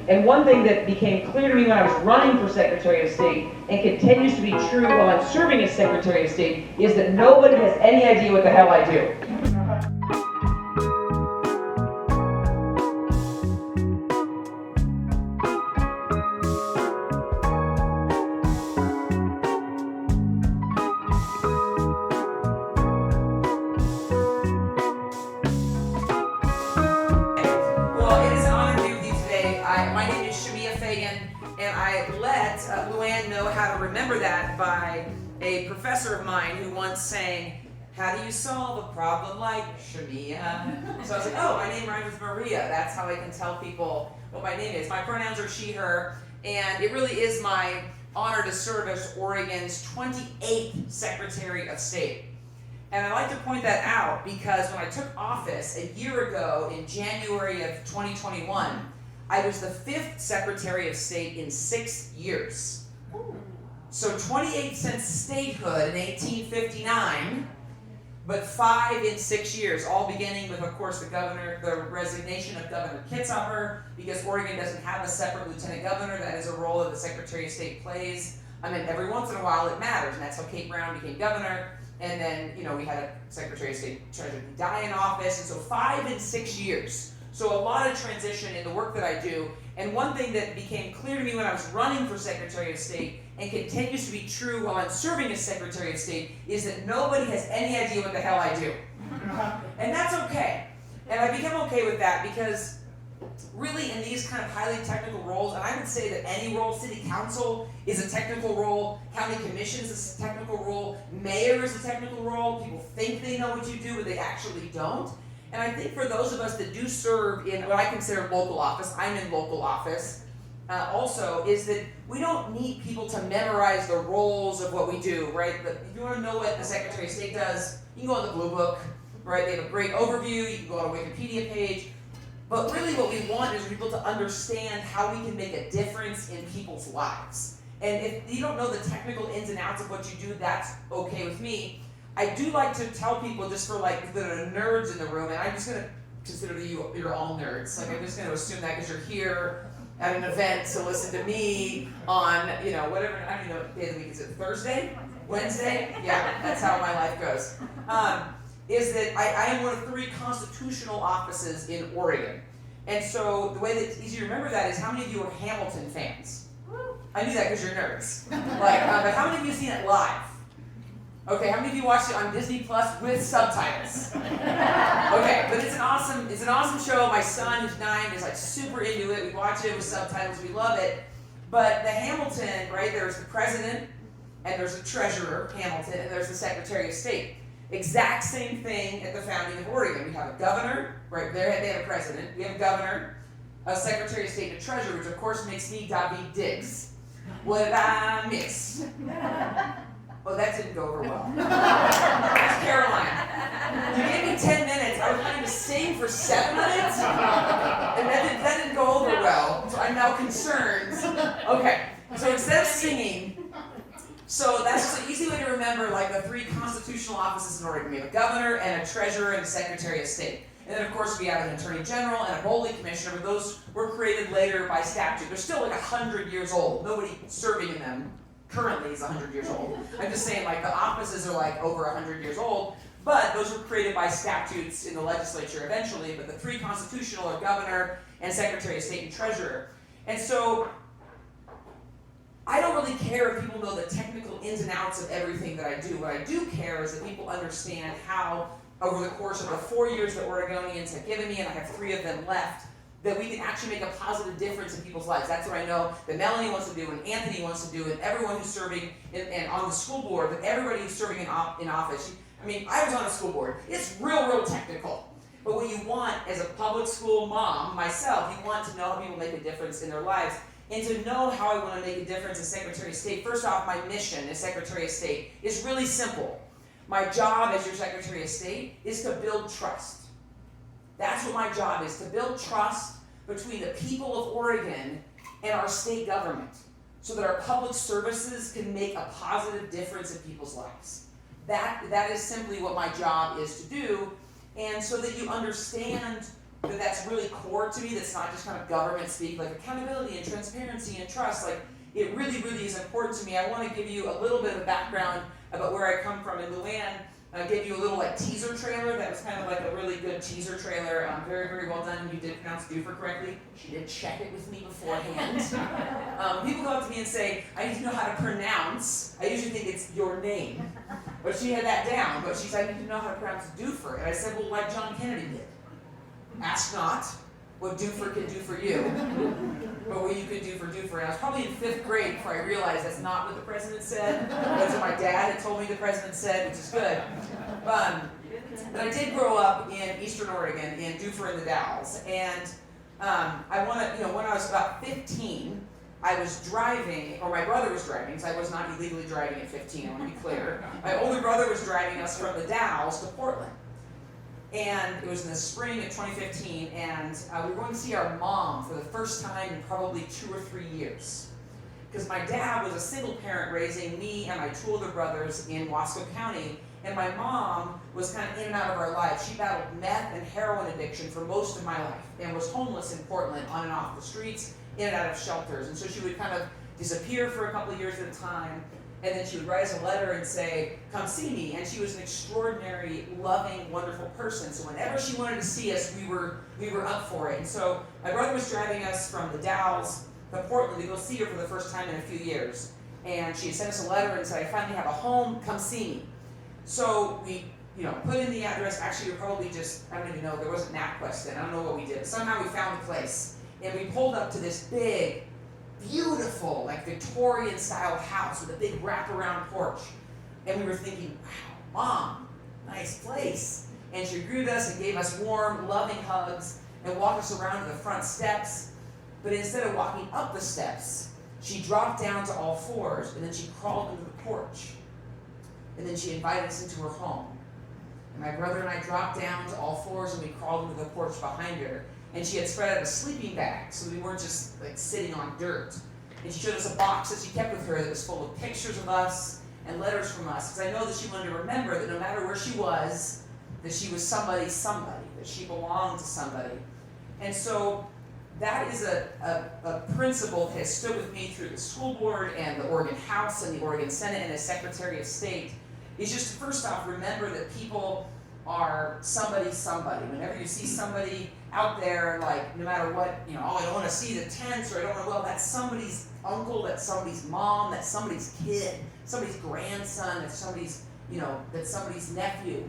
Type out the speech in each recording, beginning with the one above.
And one thing that became clear to me when I was running for Secretary of State, and continues to be true while I'm serving as Secretary of State, is that nobody has any idea what the hell I do. My name is Shemia Fagan, and I let Luann know how to remember that by a professor of mine who once sang, "How do you solve a problem like Shemia?" So I was like, oh, my name rhymes with Maria. That's how I can tell people what my name is. My pronouns are she, her, and it really is my honor to serve as Oregon's 28th Secretary of State. And I like to point that out because when I took office a year ago in January of 2021, I was the 5th Secretary of State in 6 years. So 28 since statehood in 1859, but 5 in 6 years, all beginning with, of course, the resignation of Governor Kitzhaber, because Oregon doesn't have a separate lieutenant governor. That is a role that the Secretary of State plays. I mean, every once in a while it matters, and that's how Kate Brown became governor. And then, we had a Secretary of State treasurer die in office, and so 5 in 6 years. So a lot of transition in the work that I do. And one thing that became clear to me when I was running for Secretary of State, and continues to be true while I'm serving as Secretary of State, is that nobody has any idea what the hell I do. And that's okay. And I became okay with that because really in these kind of highly technical roles, and I would say that any role, city council is a technical role, county commissions is a technical role, mayor is a technical role. People think they know what you do, but they actually don't. And I think for those of us that do serve in what I consider local office, I'm in local office, also, is that we don't need people to memorize the roles of what we do, right? If you want to know what the Secretary of State does, you can go on the Blue Book, right? They have a great overview, you can go on a Wikipedia page. But really what we want is people to understand how we can make a difference in people's lives. And if you don't know the technical ins and outs of what you do, that's okay with me. I do like to tell people, just for like the nerds in the room, and I'm just going to consider you're all nerds. Like I'm just going to assume that because you're here at an event to listen to me on, whatever, I don't even know what day of the week is it, Thursday? Wednesday? Yeah, that's how my life goes. Is that I am one of 3 constitutional offices in Oregon. And so the way that it's easy to remember that is how many of you are Hamilton fans? I knew that because you're nerds. But how many of you have seen it live? Okay, how many of you watched it on Disney Plus with subtitles? Okay, but it's an awesome show. My son, who's 9, is like super into it. We watch it with subtitles. We love it. But the Hamilton, right? There's the president, and there's the treasurer, Hamilton, and there's the Secretary of State. Exact same thing at the founding of Oregon. We have a governor, right? They have a president. We have a governor, a Secretary of State, and a treasurer, which of course makes me David Diggs. What did I miss? Oh, that didn't go over well. That's Caroline. You gave me 10 minutes. I was planning to sing for 7 minutes, and that didn't go over well. So I'm now concerned. Okay, so instead of singing, so that's just an easy way to remember like the 3 constitutional offices in Oregon. We have a governor and a treasurer and a Secretary of State. And then of course we have an attorney general and a holy commissioner, but those were created later by statute. They're still like 100 years old. Nobody serving in them currently is 100 years old. I'm just saying like the offices are like over 100 years old, but those were created by statutes in the legislature eventually, but the 3 constitutional are governor and Secretary of State and treasurer. And so I don't really care if people know the technical ins and outs of everything that I do. What I do care is that people understand how, over the course of the 4 years that Oregonians have given me, and I have 3 of them left, that we can actually make a positive difference in people's lives. That's what I know that Melanie wants to do, and Anthony wants to do, and everyone who's serving and on the school board, but everybody who's serving in office. I mean, I was on a school board. It's real technical. But what you want as a public school mom, myself, you want to know how people make a difference in their lives. And to know how I want to make a difference as Secretary of State, first off, my mission as Secretary of State is really simple. My job as your Secretary of State is to build trust. That's what my job is, to build trust between the people of Oregon and our state government so that our public services can make a positive difference in people's lives. That is simply what my job is to do, and so that you understand that's really core to me, that's not just kind of government speak, like accountability and transparency and trust. Like, it really, really is important to me. I want to give you a little bit of a background about where I come from. And Luann gave you a little like teaser trailer. That was kind of like a really good teaser trailer. Very, very well done. You did pronounce Doofer correctly. She did check it with me beforehand. People come up to me and say, I need to know how to pronounce. I usually think it's your name. But she had that down. But she said, I need to know how to pronounce Doofer. And I said, well, like John Kennedy did. Ask not what Doofer can do for you, but what you can do for Doofer. And I was probably in 5th grade before I realized that's not what the president said. That's what my dad had told me the president said, which is good. But I did grow up in Eastern Oregon, in Doofer and the Dalles. And I want to, when I was about 15, I was driving, or my brother was driving, because I was not illegally driving at 15, I want to be clear. My older brother was driving us from the Dalles to Portland. And it was in the spring of 2015, and we were going to see our mom for the first time in probably 2 or 3 years. Because my dad was a single parent raising me and my 2 older brothers in Wasco County, and my mom was kind of in and out of our life. She battled meth and heroin addiction for most of my life, and was homeless in Portland, on and off the streets, in and out of shelters. And so she would kind of disappear for a couple of years at a time, and then she would write us a letter and say, come see me. And she was an extraordinary, loving, wonderful person. So whenever she wanted to see us, we were up for it. And so my brother was driving us from the Dalles to Portland to go see her for the first time in a few years. And she had sent us a letter and said, I finally have a home, come see me. So we put in the address. Actually, we were probably just, I don't even know, there wasn't MapQuest then. I don't know what we did. But somehow we found the place. And we pulled up to this big, beautiful, like Victorian style house with a big wraparound porch. And we were thinking, wow, Mom, nice place. And she greeted us and gave us warm, loving hugs and walked us around to the front steps. But instead of walking up the steps, she dropped down to all fours, and then she crawled into the porch. And then she invited us into her home. And my brother and I dropped down to all fours, and we crawled into the porch behind her. And she had spread out a sleeping bag, so we weren't just like sitting on dirt. And she showed us a box that she kept with her that was full of pictures of us and letters from us, because I know that she wanted to remember that no matter where she was, that she was somebody, that she belonged to somebody. And so that is a principle that has stood with me through the school board and the Oregon House and the Oregon Senate and as Secretary of State, is just to first off remember that people are somebody. Whenever you see somebody out there, like, no matter what, oh, I don't want to see the tents, or I don't want to, well, that's somebody's uncle, that's somebody's mom, that's somebody's kid, somebody's grandson, that's somebody's, that's somebody's nephew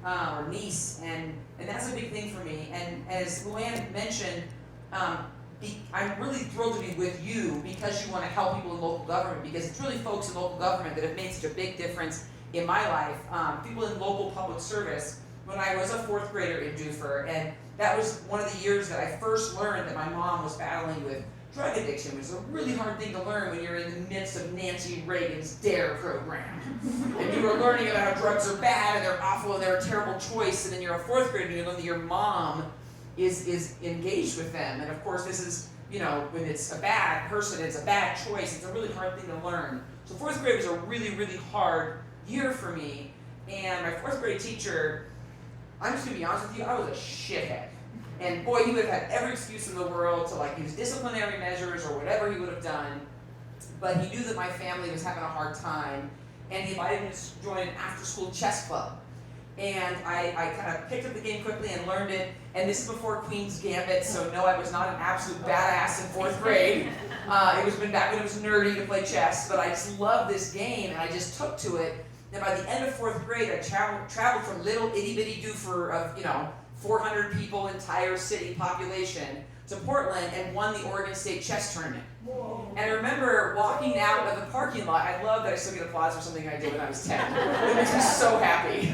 or niece, and that's a big thing for me. And as Luann mentioned, I'm really thrilled to be with you because you want to help people in local government, because it's really folks in local government that have made such a big difference in my life. People in local public service, when I was a 4th grader in Doofer, and that was one of the years that I first learned that my mom was battling with drug addiction, which is a really hard thing to learn when you're in the midst of Nancy Reagan's DARE program. And you are learning about how drugs are bad and they're awful and they're a terrible choice, and then you're a 4th grader and you learn that your mom is engaged with them. And of course this is, when it's a bad person, it's a bad choice, it's a really hard thing to learn. So 4th grade was a really, really hard year for me. And my 4th grade teacher, I'm just gonna be honest with you, I was a shithead. And boy, he would have had every excuse in the world to use disciplinary measures or whatever he would have done. But he knew that my family was having a hard time, and he invited me to join an after-school chess club. And I kind of picked up the game quickly and learned it. And this is before Queen's Gambit, so no, I was not an absolute badass in 4th grade. It was back when it was nerdy to play chess, but I just loved this game, and I just took to it. And by the end of 4th grade, I traveled from little itty-bitty Doofer of, 400 people, entire city population, to Portland and won the Oregon State chess tournament. Whoa. And I remember walking out of the parking lot. I love that I still get applause for something I did when I was 10. It makes me so happy.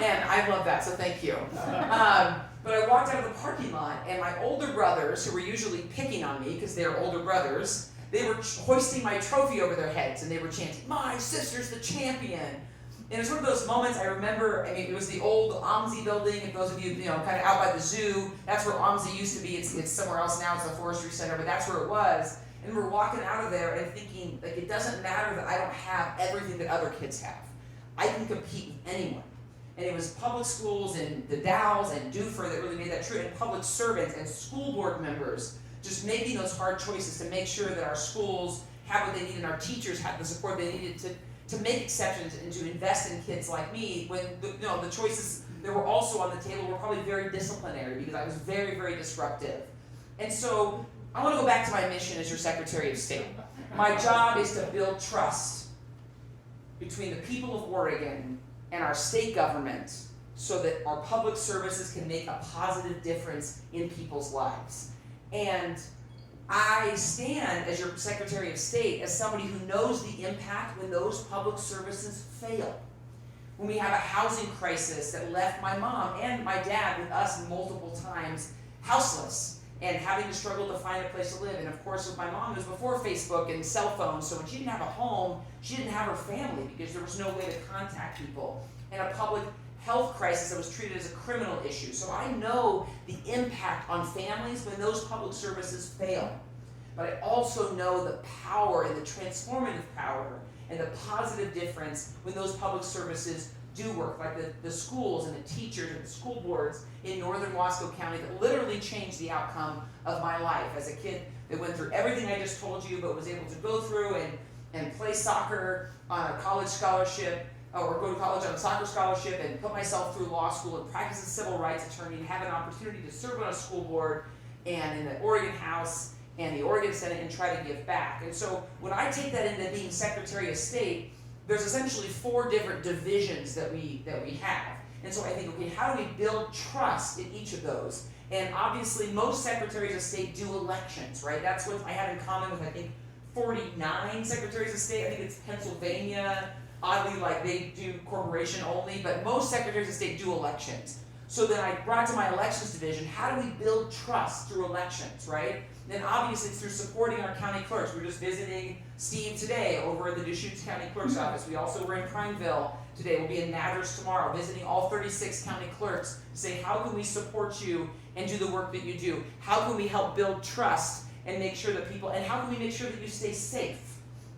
And I love that, so thank you. But I walked out of the parking lot, and my older brothers, who were usually picking on me because they were older brothers, they were hoisting my trophy over their heads, and they were chanting, "My sister's the champion." And it was one of those moments I remember. It was the old OMSI building, if those of you, kind of out by the zoo. That's where OMSI used to be. It's somewhere else now, it's the Forestry Center, but that's where it was. And we're walking out of there and thinking, it doesn't matter that I don't have everything that other kids have. I can compete with anyone. And it was public schools and the Dows and Doofer that really made that true, and public servants and school board members just making those hard choices to make sure that our schools have what they need and our teachers have the support they needed to make exceptions and to invest in kids like me when the choices that were also on the table were probably very disciplinary because I was very, very disruptive. And so I want to go back to my mission as your Secretary of State. My job is to build trust between the people of Oregon and our state government so that our public services can make a positive difference in people's lives. And I stand as your Secretary of State as somebody who knows the impact when those public services fail. When we have a housing crisis that left my mom and my dad with us multiple times houseless and having to struggle to find a place to live. And of course with my mom, it was before Facebook and cell phones, so when she didn't have a home, she didn't have her family because there was no way to contact people. And a public health crisis that was treated as a criminal issue. So I know the impact on families when those public services fail. But I also know the power and the transformative power and the positive difference when those public services do work, like the schools and the teachers and the school boards in northern Wasco County that literally changed the outcome of my life as a kid that went through everything I just told you, but was able to go through and play soccer on a college scholarship, or go to college on a soccer scholarship and put myself through law school and practice as a civil rights attorney and have an opportunity to serve on a school board and in the Oregon House and the Oregon Senate and try to give back. And so when I take that into being Secretary of State, there's essentially 4 different divisions that we have. And so I think, okay, how do we build trust in each of those? And obviously most Secretaries of State do elections, right? That's what I have in common with, I think, 49 Secretaries of State. I think it's Pennsylvania. Oddly, like they do corporation only, but most Secretaries of State do elections. So then I brought to my elections division, how do we build trust through elections, right? Then obviously it's through supporting our county clerks. We were just visiting Steve today over at the Deschutes County Clerk's office. We also were in Prineville today. We'll be in Madras tomorrow, visiting all 36 county clerks to say, how can we support you and do the work that you do? How can we help build trust and make sure that people, and how can we make sure that you stay safe?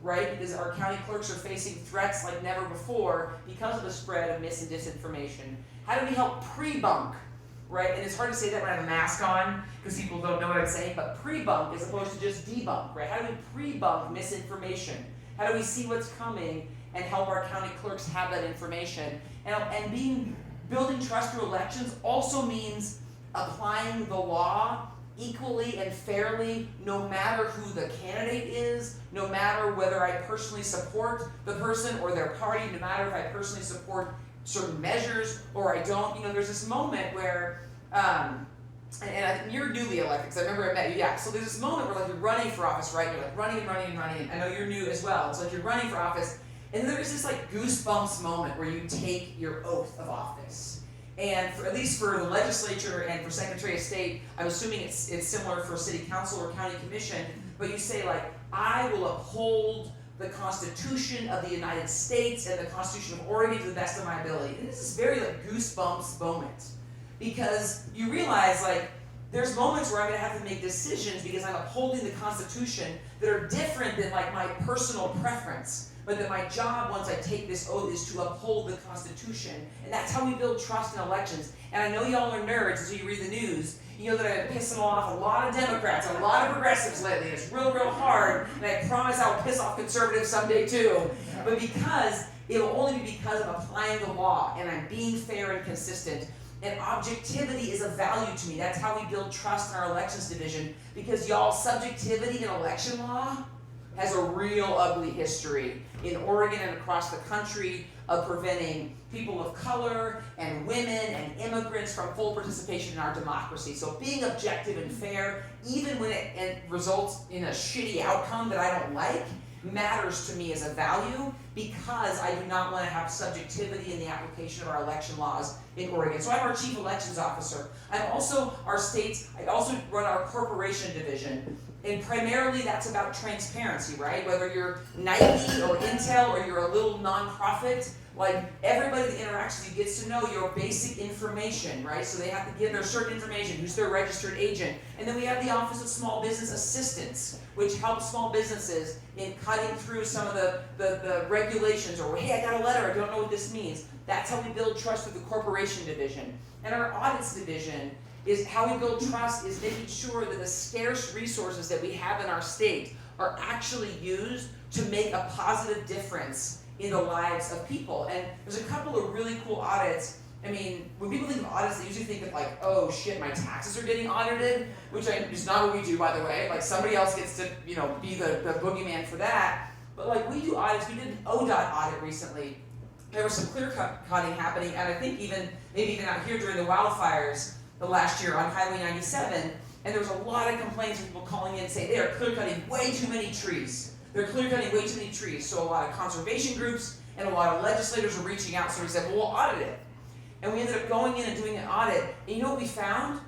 Right? Because our county clerks are facing threats like never before because of the spread of mis and disinformation. How do we help pre-bunk? Right? And it's hard to say that when I have a mask on because people don't know what I'm saying, but pre-bunk as opposed to just debunk, right? How do we pre-bunk misinformation? How do we see what's coming and help our county clerks have that information? And building trust through elections also means applying the law equally and fairly, no matter who the candidate is, no matter whether I personally support the person or their party, no matter if I personally support certain measures or I don't. You know, there's this moment where, and you're newly elected, because I remember I met you, yeah. So there's this moment where like you're running for office, right? You're like running. I know you're new as well. So like you're running for office, and there's this like goosebumps moment where you take your oath of office. And at least for the legislature and for Secretary of State, I'm assuming it's similar for city council or county commission, but you say like, I will uphold the Constitution of the United States and the Constitution of Oregon to the best of my ability. And this is very like goosebumps moment because you realize like there's moments where I'm going to have to make decisions because I'm upholding the Constitution that are different than like my personal preference. But that my job, once I take this oath, is to uphold the Constitution. And that's how we build trust in elections. And I know y'all are nerds until you read the news. You know that I've been pissing off a lot of Democrats, a lot of progressives lately. It's real, real hard. And I promise I'll piss off conservatives someday too. But because, it will only be because I'm applying the law and I'm being fair and consistent. And objectivity is a value to me. That's how we build trust in our elections division. Because y'all, subjectivity in election law has a real ugly history in Oregon and across the country of preventing people of color and women and immigrants from full participation in our democracy. So being objective and fair, even when it results in a shitty outcome that I don't like, matters to me as a value because I do not want to have subjectivity in the application of our election laws in Oregon. So I'm our chief elections officer. I also run our corporation division. And primarily that's about transparency, right? Whether you're Nike or Intel or you're a little nonprofit, like everybody that interacts with you gets to know your basic information, right? So they have to give their certain information, who's their registered agent. And then we have the Office of Small Business Assistance, which helps small businesses in cutting through some of the regulations, or hey, I got a letter, I don't know what this means. That's how we build trust with the corporation division. And our audits division is how we build trust is making sure that the scarce resources that we have in our state are actually used to make a positive difference in the lives of people. And there's a couple of really cool audits. I mean, when people think of audits, they usually think of like, oh shit, my taxes are getting audited, which is not what we do, by the way. Like somebody else gets to, be the boogeyman for that. But like we do audits, we did an ODOT audit recently. There was some clear cutting happening, and I think maybe even out here during the wildfires the last year on Highway 97, and there was a lot of complaints from people calling in saying they are clear cutting way too many trees. They're clear cutting way too many trees. So a lot of conservation groups and a lot of legislators were reaching out, so we said, well, we'll audit it. And we ended up going in and doing an audit, and you know what we found?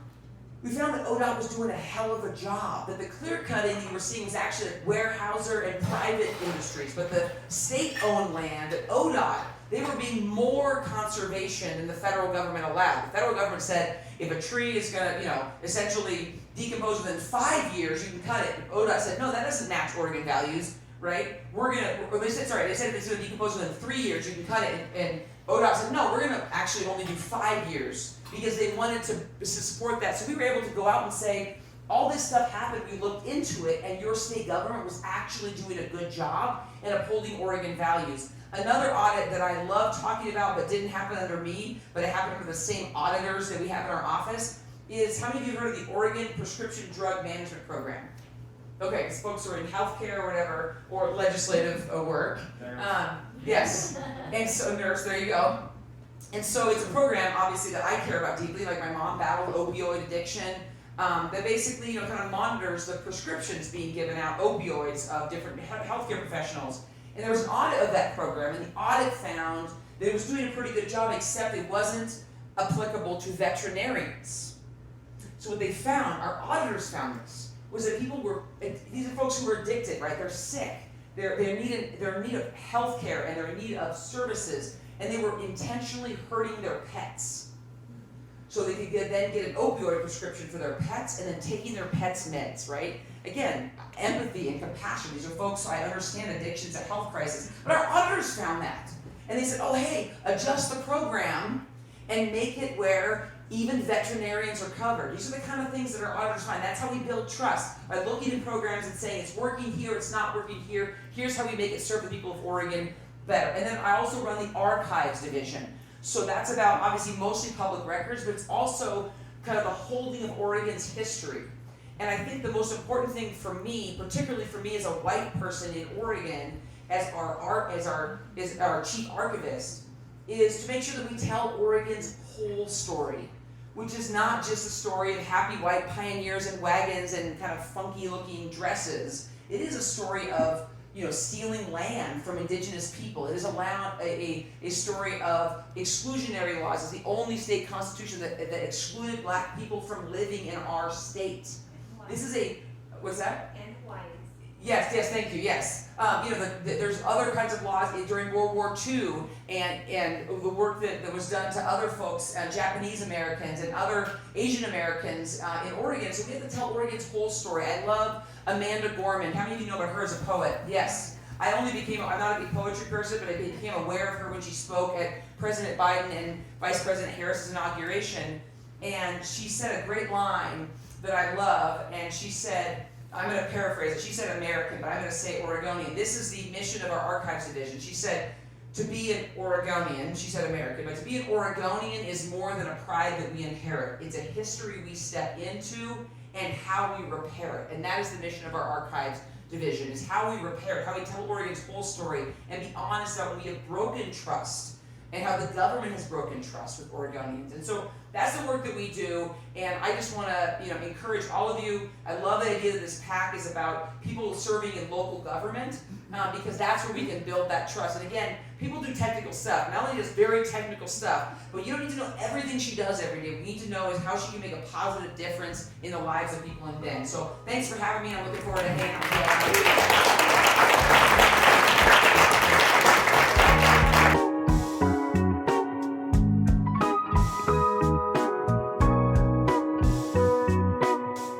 We found that ODOT was doing a hell of a job, that the clear cutting you were seeing was actually like warehouser and private industries, but the state-owned land at ODOT, they were being more conservation than the federal government allowed. The federal government said, if a tree is going to, essentially decompose within 5 years, you can cut it. And ODOT said, no, that doesn't match Oregon values, right? They said if it's going to decompose within 3 years, you can cut it. And ODOT said, no, we're going to actually only do 5 years because they wanted to support that. So we were able to go out and say, all this stuff happened, we looked into it, and your state government was actually doing a good job in upholding Oregon values. Another audit that I love talking about but didn't happen under me, but it happened under the same auditors that we have in our office, is how many of you have heard of the Oregon Prescription Drug Management Program? Okay, because folks are in healthcare or whatever, or legislative work. Yes, and so nurse, there you go. And so it's a program, obviously, that I care about deeply, like my mom battled opioid addiction, that basically, kind of monitors the prescriptions being given out, opioids, of different healthcare professionals. And there was an audit of that program, and the audit found that it was doing a pretty good job, except it wasn't applicable to veterinarians. So what they found, our auditors found this, was that these are folks who were addicted, right? They're sick. They're in need of health care, and they're in need of services, and they were intentionally hurting their pets. So they could then get an opioid prescription for their pets and then taking their pets' meds, right? Again, empathy and compassion. These are folks, I understand addiction's a health crisis. But our auditors found that. And they said, oh, hey, adjust the program and make it where even veterinarians are covered. These are the kind of things that our auditors find. That's how we build trust, by looking at programs and saying it's working here, it's not working here. Here's how we make it serve the people of Oregon better. And then I also run the archives division. So that's about, obviously, mostly public records, but it's also kind of the holding of Oregon's history. And I think the most important thing for me, particularly for me as a white person in Oregon, as our chief archivist, is to make sure that we tell Oregon's whole story, which is not just a story of happy white pioneers and wagons and kind of funky looking dresses. It is a story of stealing land from indigenous people. It is a story of exclusionary laws. It's the only state constitution that excluded black people from living in our state. This is what's that? And white. Yes, thank you, yes. There's other kinds of laws during World War II and the work that was done to other folks, Japanese Americans and other Asian Americans in Oregon. So we have to tell Oregon's whole story. I love Amanda Gorman. How many of you know about her as a poet? Yes. I'm not a big poetry person, but I became aware of her when she spoke at President Biden and Vice President Harris's inauguration. And she said a great line that I love, and she said, I'm going to paraphrase it. She said American, but I'm going to say Oregonian. This is the mission of our archives division. She said, to be an Oregonian, she said American, but to be an Oregonian is more than a pride that we inherit. It's a history we step into and how we repair it. And that is the mission of our archives division, is how we repair it, how we tell Oregon's whole story and be honest about when we have broken trust and how the government has broken trust with Oregonians. And so that's the work that we do, and I just want to encourage all of you. I love the idea that this PAC is about people serving in local government, because that's where we can build that trust. And again, people do technical stuff. Not only does very technical stuff, but you don't need to know everything she does every day. We need to know is how she can make a positive difference in the lives of people in Bend. So thanks for having me. I'm looking forward to hanging out with you.